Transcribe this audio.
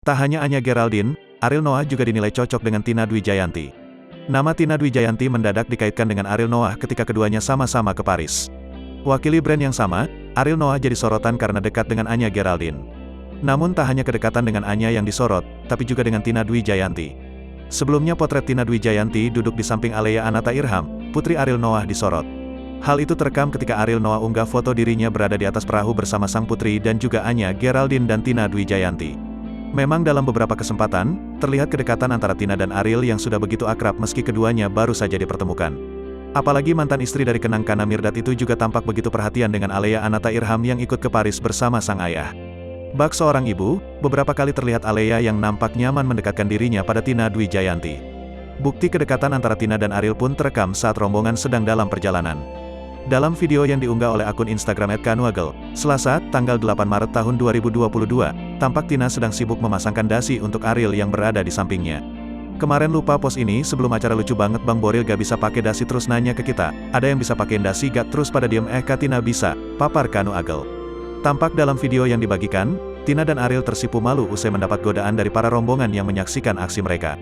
Tak hanya Anya Geraldine, Ariel Noah juga dinilai cocok dengan Tina Dwi Jayanti. Nama Tina Dwi Jayanti mendadak dikaitkan dengan Ariel Noah ketika keduanya sama-sama ke Paris. Wakili brand yang sama, Ariel Noah jadi sorotan karena dekat dengan Anya Geraldine. Namun tak hanya kedekatan dengan Anya yang disorot, tapi juga dengan Tina Dwi Jayanti. Sebelumnya potret Tina Dwi Jayanti duduk di samping Alea Anata Irham, putri Ariel Noah disorot. Hal itu terekam ketika Ariel Noah unggah foto dirinya berada di atas perahu bersama sang putri dan juga Anya Geraldine dan Tina Dwi Jayanti. Memang dalam beberapa kesempatan, terlihat kedekatan antara Tina dan Ariel yang sudah begitu akrab meski keduanya baru saja dipertemukan. Apalagi mantan istri dari Kenang Kana Mirdad itu juga tampak begitu perhatian dengan Alea Anata Irham yang ikut ke Paris bersama sang ayah. Bak seorang ibu, beberapa kali terlihat Alea yang nampak nyaman mendekatkan dirinya pada Tina Dwi Jayanti. Bukti kedekatan antara Tina dan Ariel pun terekam saat rombongan sedang dalam perjalanan. Dalam video yang diunggah oleh akun Instagram @kanuagel, Selasa, tanggal 8 Maret tahun 2022, tampak Tina sedang sibuk memasangkan dasi untuk Ariel yang berada di sampingnya. Kemarin lupa post ini sebelum acara lucu banget Bang Boril gak bisa pakai dasi terus nanya ke kita, ada yang bisa pakai dasi gak terus pada diem Kak Tina bisa, papar Kanuagel. Tampak dalam video yang dibagikan, Tina dan Ariel tersipu malu usai mendapat godaan dari para rombongan yang menyaksikan aksi mereka.